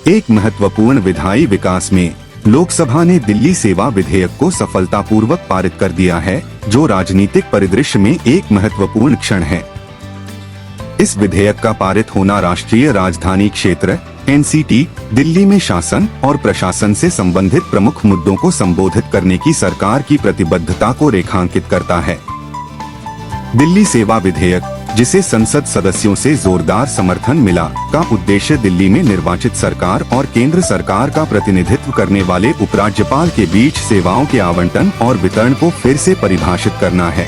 एक महत्वपूर्ण विधायी विकास में लोकसभा ने दिल्ली सेवा विधेयक को सफलतापूर्वक पारित कर दिया है, जो राजनीतिक परिदृश्य में एक महत्वपूर्ण क्षण है। इस विधेयक का पारित होना राष्ट्रीय राजधानी क्षेत्र (NCT) दिल्ली में शासन और प्रशासन से संबंधित प्रमुख मुद्दों को संबोधित करने की सरकार की प्रतिबद्धता को रेखांकित करता है। दिल्ली सेवा विधेयक, जिसे संसद सदस्यों से जोरदार समर्थन मिला, का उद्देश्य दिल्ली में निर्वाचित सरकार और केंद्र सरकार का प्रतिनिधित्व करने वाले उपराज्यपाल के बीच सेवाओं के आवंटन और वितरण को फिर से परिभाषित करना है।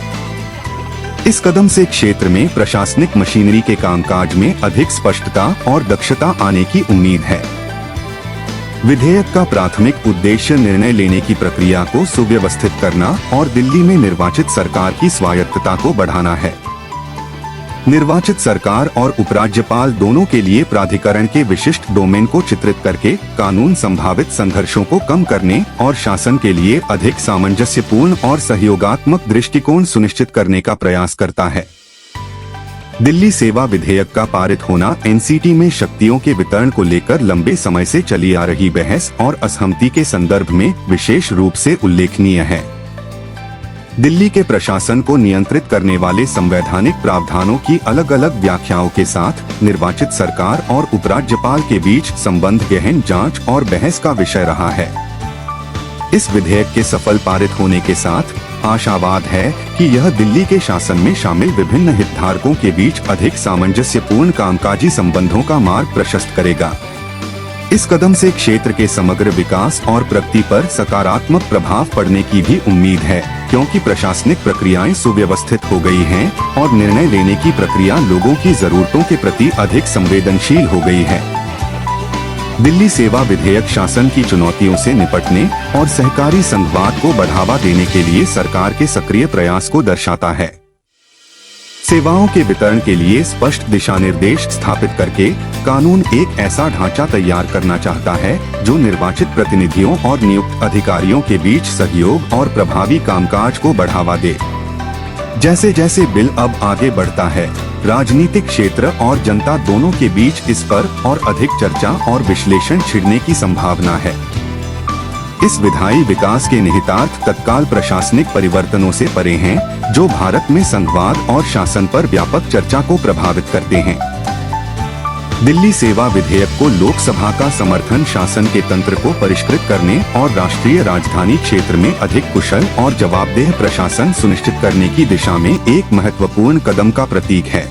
इस कदम से क्षेत्र में प्रशासनिक मशीनरी के कामकाज में अधिक स्पष्टता और दक्षता आने की उम्मीद है। विधेयक का प्राथमिक उद्देश्य निर्णय लेने की प्रक्रिया को सुव्यवस्थित करना और दिल्ली में निर्वाचित सरकार की स्वायत्तता को बढ़ाना है। निर्वाचित सरकार और उपराज्यपाल दोनों के लिए प्राधिकरण के विशिष्ट डोमेन को चित्रित करके कानून संभावित संघर्षों को कम करने और शासन के लिए अधिक सामंजस्यपूर्ण और सहयोगात्मक दृष्टिकोण सुनिश्चित करने का प्रयास करता है। दिल्ली सेवा विधेयक का पारित होना NCT में शक्तियों के वितरण को लेकर लंबे समय से चली आ रही बहस और असहमति के संदर्भ में विशेष रूप से उल्लेखनीय है। दिल्ली के प्रशासन को नियंत्रित करने वाले संवैधानिक प्रावधानों की अलग अलग व्याख्याओं के साथ निर्वाचित सरकार और उपराज्यपाल के बीच संबंध गहन जांच और बहस का विषय रहा है। इस विधेयक के सफल पारित होने के साथ आशावाद है कि यह दिल्ली के शासन में शामिल विभिन्न हितधारकों के बीच अधिक सामंजस्यपूर्ण कामकाजी संबंधों का मार्ग प्रशस्त करेगा। इस कदम से क्षेत्र के समग्र विकास और प्रगति पर सकारात्मक प्रभाव पड़ने की भी उम्मीद है, क्योंकि प्रशासनिक प्रक्रियाएं सुव्यवस्थित हो गई हैं और निर्णय लेने की प्रक्रिया लोगों की जरूरतों के प्रति अधिक संवेदनशील हो गई है। दिल्ली सेवा विधेयक शासन की चुनौतियों से निपटने और सहकारी संघवाद को बढ़ावा देने के लिए सरकार के सक्रिय प्रयास को दर्शाता है। सेवाओं के वितरण के लिए स्पष्ट दिशानिर्देश स्थापित करके कानून एक ऐसा ढांचा तैयार करना चाहता है जो निर्वाचित प्रतिनिधियों और नियुक्त अधिकारियों के बीच सहयोग और प्रभावी कामकाज को बढ़ावा दे। जैसे जैसे बिल अब आगे बढ़ता है, राजनीतिक क्षेत्र और जनता दोनों के बीच इस पर और अधिक चर्चा और विश्लेषण छिड़ने की संभावना है। इस विधायी विकास के निहितार्थ तत्काल प्रशासनिक परिवर्तनों से परे हैं, जो भारत में संघवाद और शासन पर व्यापक चर्चा को प्रभावित करते हैं। दिल्ली सेवा विधेयक को लोकसभा का समर्थन शासन के तंत्र को परिष्कृत करने और राष्ट्रीय राजधानी क्षेत्र में अधिक कुशल और जवाबदेह प्रशासन सुनिश्चित करने की दिशा में एक महत्वपूर्ण कदम का प्रतीक है।